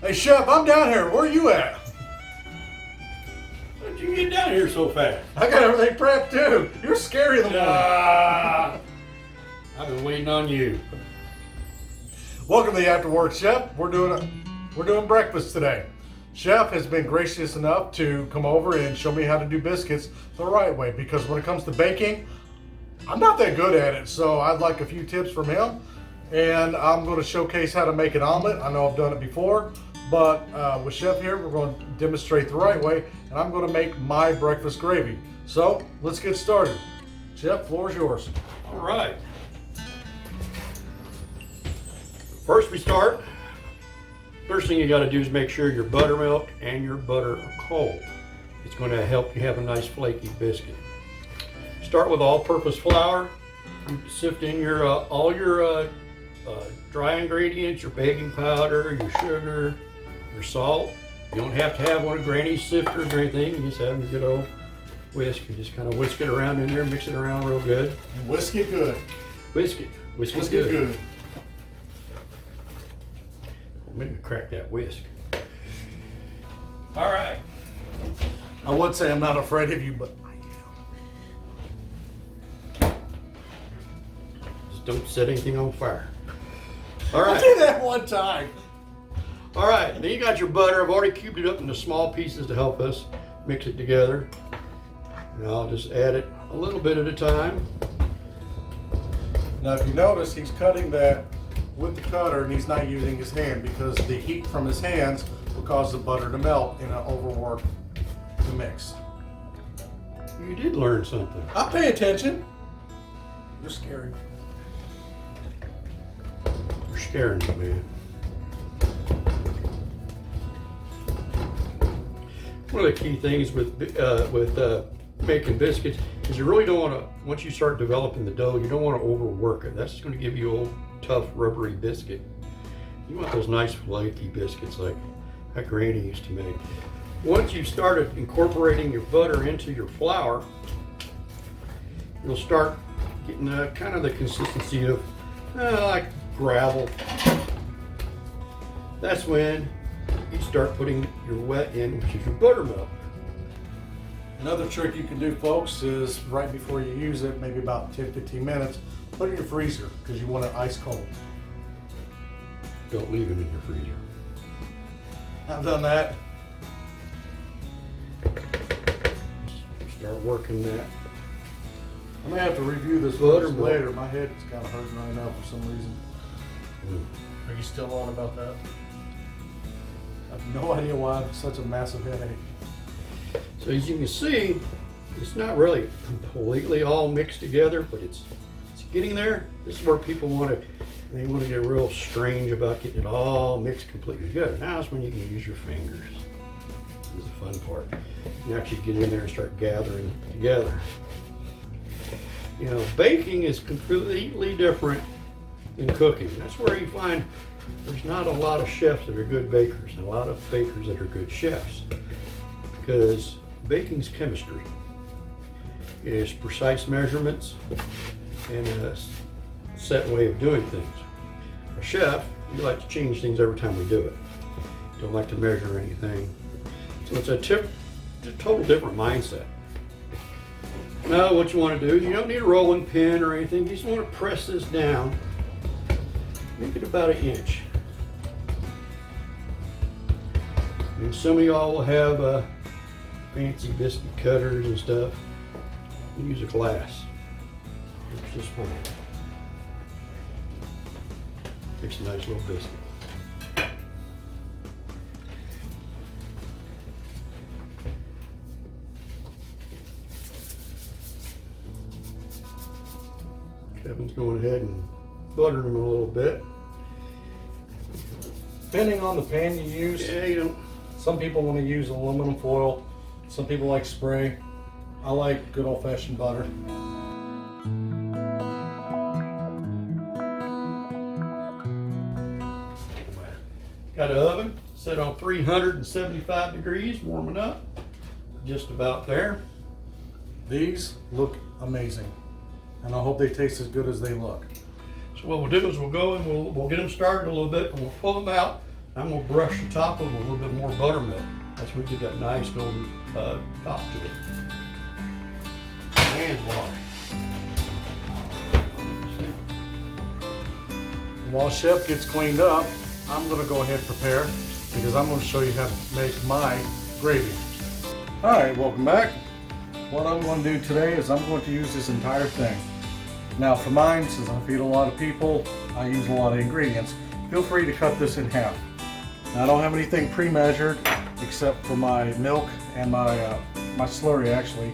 Hey, Chef, I'm down here. Where are you at? How did you get down here so fast? I got everything prepped too. You're scary in the morning. I've been waiting on you. Welcome to the After Work, Chef. We're doing breakfast today. Chef has been gracious enough to come over and show me how to do biscuits the right way, because when it comes to baking, I'm not that good at it. So I'd like a few tips from him, and I'm going to showcase how to make an omelet. I know I've done it before, but with Chef here, we're going to demonstrate the right way, and I'm going to make my breakfast gravy. So let's get started. Chef, floor is yours. All right. First thing you got to do is make sure your buttermilk and your butter are cold. It's going to help you have a nice flaky biscuit. Start with all-purpose flour. You sift in your all your dry ingredients, your baking powder, your sugar, your salt. You don't have to have one of Granny's sifters or anything. You just have a good old whisk. You just kind of whisk it around in there, mix it around real good. Whisk it good. Whisk it Whisk good. it good. Maybe crack that whisk. All right. I would say I'm not afraid of you, but I am. Just don't set anything on fire. All I right. did that one time. All right. Then you got your butter. I've already cubed it up into small pieces to help us mix it together. And I'll just add it a little bit at a time. Now, if you notice, he's cutting that with the cutter and he's not using his hand, because the heat from his hands will cause the butter to melt and overwork the mix. You did learn something. I pay attention. You're scary. You're scaring me, man. One of the key things with making biscuits is you really don't want to, once you start developing the dough, you don't want to overwork it. That's just going to give you old, tough, rubbery biscuit. You want those nice flaky biscuits like Granny used to make. Once you've started incorporating your butter into your flour, you'll start getting kind of the consistency of like gravel. That's when you start putting your wet in, which is your buttermilk. Another trick you can do, folks, is right before you use it, maybe about 10-15 minutes, put it in your freezer, because you want it ice cold. Don't leave it in your freezer. I've done that. Start working that. I may have to review this Buttermilk. later. My head is kind of hurting right now for some reason. Are you still on about that? I have no idea why I have such a massive headache. So as you can see, it's not really completely all mixed together, but it's getting there. This is where people want to get real strange about getting it all mixed completely together. Now is when you can use your fingers. This is the fun part. You actually get in there and start gathering together. You know, baking is completely different than cooking. That's where you find there's not a lot of chefs that are good bakers and a lot of bakers that are good chefs, because baking's chemistry. It is precise measurements and a set way of doing things. A chef, we like to change things every time we do it. Don't like to measure anything. So it's a total different mindset. Now what you want to do is you don't need a rolling pin or anything. You just want to press this down. Make it about 1 inch. And some of y'all will have fancy biscuit cutters and stuff. You use a glass. It's just fine. Makes a nice little biscuit. Kevin's going ahead and buttering them a little bit. Depending on the pan you use, Yeah, you don't. some people want to use aluminum foil. Some people like spray. I like good old-fashioned butter. Got an oven set on 375 degrees, warming up. Just about there. These look amazing, and I hope they taste as good as they look. So what we'll do is we'll go and we'll get them started a little bit, and we'll pull them out, I'm gonna brush the top of it with a little bit more buttermilk. That's when you get that nice golden top to it. And voila. While Chef gets cleaned up, I'm going to go ahead and prepare because I'm going to show you how to make my gravy. Alright, welcome back. What I'm going to do today is I'm going to use this entire thing. Now for mine, since I feed a lot of people, I use a lot of ingredients. Feel free to cut this in half. Now, I don't have anything pre-measured except for my milk and my slurry actually.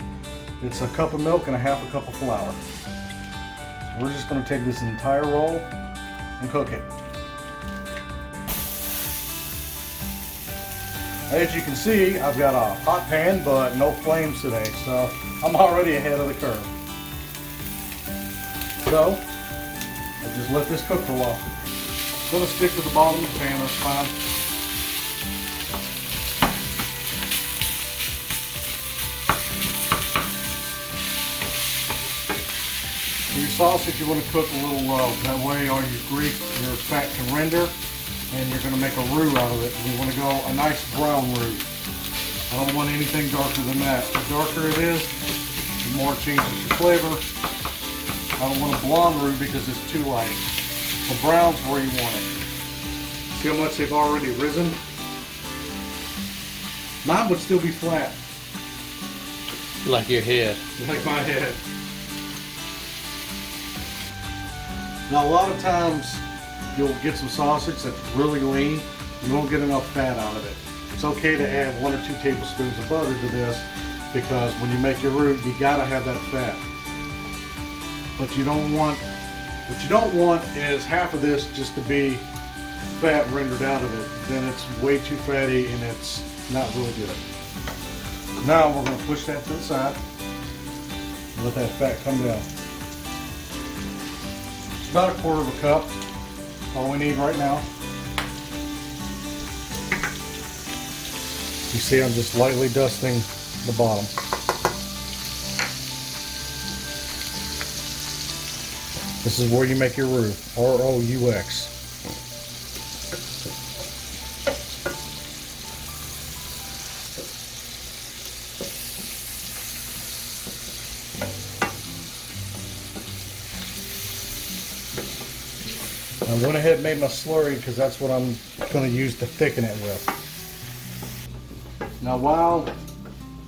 It's a cup of milk and a half a cup of flour. So we're just going to take this entire roll and cook it. As you can see, I've got a hot pan but no flames today, so I'm already ahead of the curve. So I'll just let this cook for a while. I'm going to stick to the bottom of the pan, that's fine. For your sausage, you want to cook a little low. That way all your fat can render, and you're going to make a roux out of it. We want to go a nice brown roux. I don't want anything darker than that. The darker it is, the more it changes your flavor. I don't want a blonde roux because it's too light. The brown's where you want it. See how much they've already risen? Mine would still be flat. Like your head. Like my head. Now a lot of times you'll get some sausage that's really lean. You won't get enough fat out of it. It's okay to add 1 or 2 tablespoons of butter to this because when you make your roux, you gotta have that fat. What you don't want is half of this just to be fat rendered out of it. Then it's way too fatty and it's not really good. Now we're going to push that to the side and let that fat come down. It's about 1/4 of a cup, all we need right now. You see I'm just lightly dusting the bottom. This is where you make your roux, R-O-U-X. I went ahead and made my slurry because that's what I'm going to use to thicken it with. Now while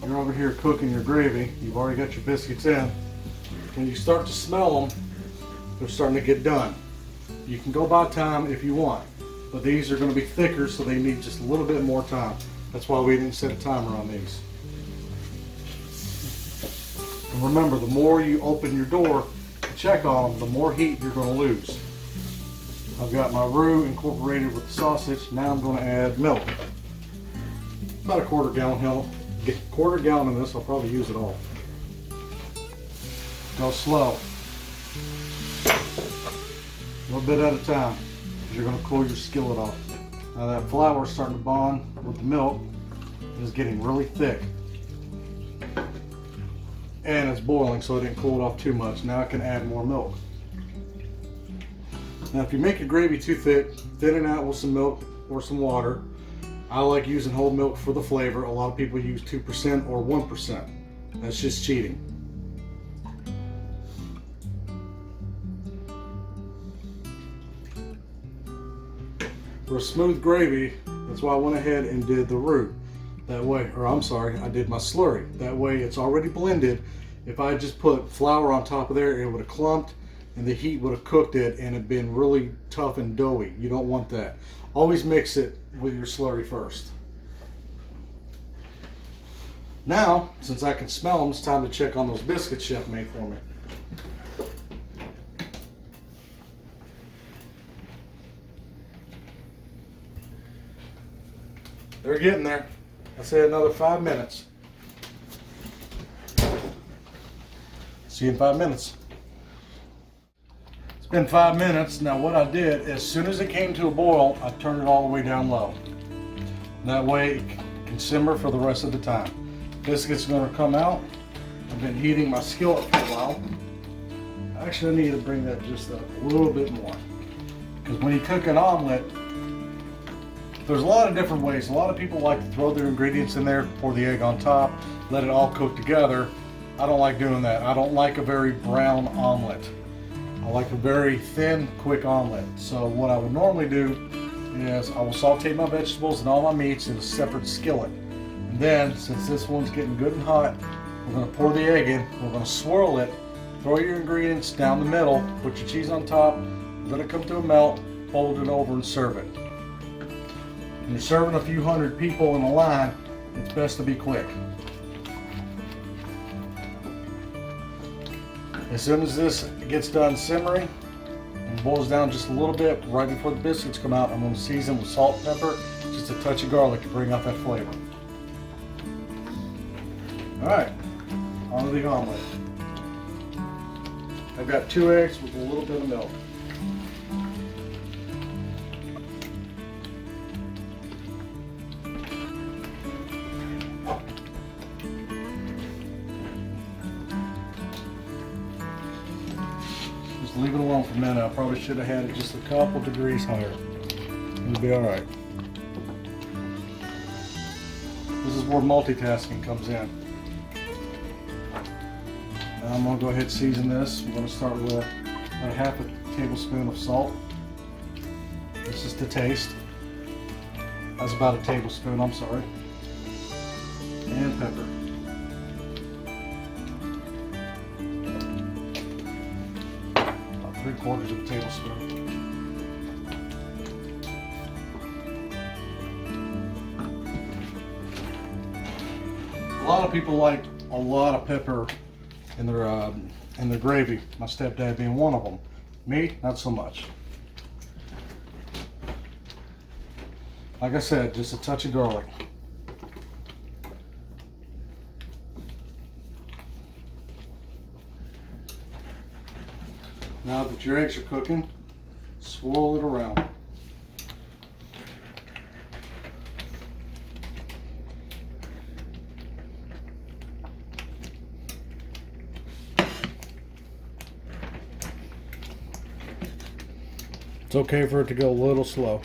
you're over here cooking your gravy, you've already got your biscuits in. When you start to smell them, they're starting to get done. You can go by time if you want, but these are going to be thicker, so they need just a little bit more time. That's why we didn't set a timer on these. And remember, the more you open your door to check on them, the more heat you're going to lose. I've got my roux incorporated with the sausage. Now I'm going to add milk. About a 1/4 gallon hill. Get a 1/4 gallon of this, I'll probably use it all. Go slow. A little bit at a time, because you're going to cool your skillet off. Now that flour is starting to bond with the milk. It's getting really thick. And it's boiling, so I didn't cool it off too much. Now I can add more milk. Now if you make your gravy too thick, thin it out with some milk or some water. I like using whole milk for the flavor. A lot of people use 2% or 1%. That's just cheating. For a smooth gravy, that's why I went ahead and did the roux. That way, or I'm sorry, I did my slurry. That way it's already blended. If I just put flour on top of there, it would have clumped and the heat would have cooked it and it'd been really tough and doughy. You don't want that. Always mix it with your slurry first. Now, since I can smell them, it's time to check on those biscuits Chef made for me. They're getting there. I say another 5 minutes. See you in 5 minutes. It's been 5 minutes. Now what I did, as soon as it came to a boil, I turned it all the way down low. That way it can simmer for the rest of the time. Biscuits are going to come out. I've been heating my skillet for a while. Actually, I need to bring that just up a little bit more. Because when you cook an omelet, There's a lot of different ways. A lot of people like to throw their ingredients in there, pour the egg on top, let it all cook together. I don't like doing that. I don't like a very brown omelet. I like a very thin, quick omelet. So what I would normally do is I will saute my vegetables and all my meats in a separate skillet. And then, since this one's getting good and hot, we're going to pour the egg in, we're going to swirl it, throw your ingredients down the middle, put your cheese on top, let it come to a melt, fold it over and serve it. When you're serving a few hundred people in a line, it's best to be quick. As soon as this gets done simmering and boils down just a little bit, right before the biscuits come out, I'm going to season with salt and pepper, just a touch of garlic to bring out that flavor. Alright, on to the omelet. I've got 2 eggs with a little bit of milk. Just leave it alone for a minute. I probably should have had it just a couple degrees higher. It'll be alright. This is where multitasking comes in. Now I'm going to go ahead and season this. I'm going to start with about a half a tablespoon of salt. This is to taste. That's about a tablespoon, I'm sorry. And pepper. About 3/4 of a tablespoon. A lot of people like a lot of pepper in their gravy. My stepdad being one of them. Me, not so much. Like I said, just a touch of garlic. Now that your eggs are cooking, swirl it around. It's okay for it to go a little slow.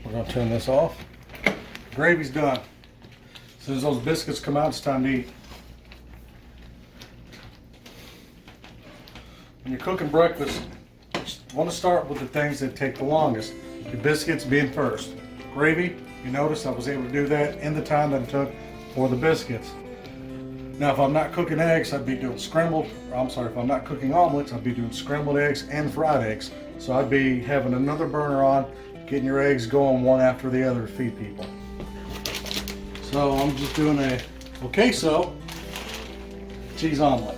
We're going to turn this off. Gravy's done. As soon as those biscuits come out, it's time to eat. When you're cooking breakfast, you want to start with the things that take the longest. Your biscuits being first. Gravy, you notice I was able to do that in the time that it took for the biscuits. Now, if I'm not cooking eggs, I'd be doing if I'm not cooking omelets, I'd be doing scrambled eggs and fried eggs. So I'd be having another burner on, getting your eggs going one after the other to feed people. So I'm just doing a queso cheese omelet.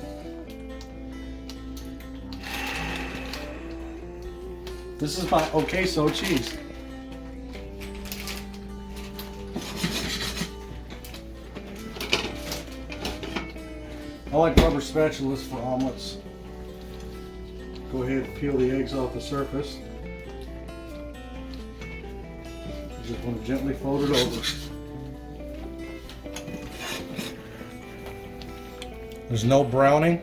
This is my queso cheese. I like rubber spatulas for omelets. Go ahead and peel the eggs off the surface. You just want to gently fold it over. There's no browning.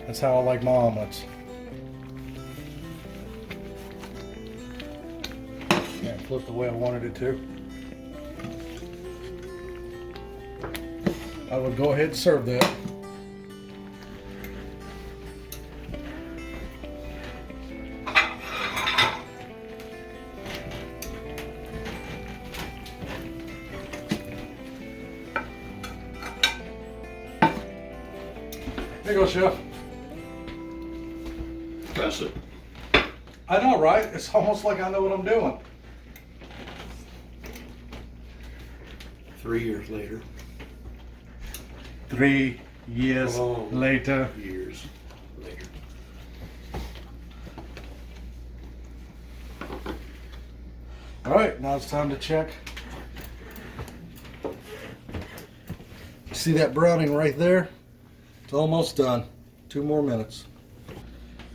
That's how I like my omelets. And flip the way I wanted it to. I would go ahead and serve that. There you go, Chef. Impressive. I know, right? It's almost like I know what I'm doing. 3 years later. 3 years later. Years later. All right, now it's time to check. See that browning right there? It's almost done. 2 more minutes.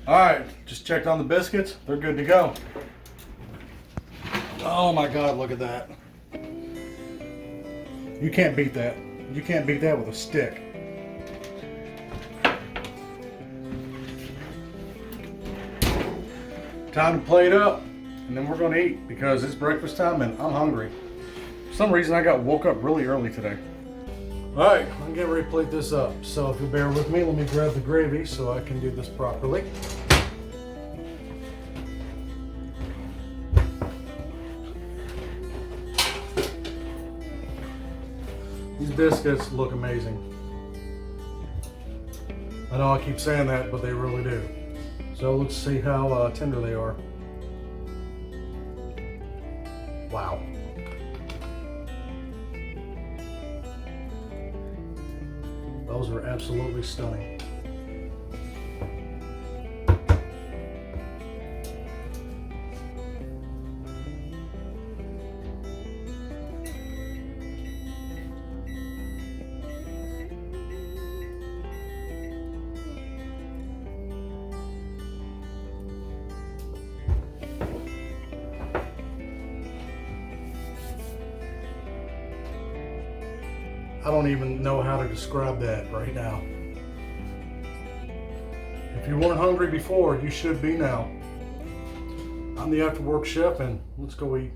All right, just checked on the biscuits. They're good to go. Oh my God, look at that. You can't beat that. You can't beat that with a stick. Time to plate up, and then we're gonna eat because it's breakfast time and I'm hungry. For some reason I got woke up really early today. All right, I'm getting ready to plate this up. So if you'll bear with me, let me grab the gravy so I can do this properly. These biscuits look amazing. I know I keep saying that, but they really do. So let's see how tender they are. Wow. Those are absolutely stunning. I don't even know how to describe that right now. If you weren't hungry before, you should be now. I'm the After Work Chef, and let's go eat.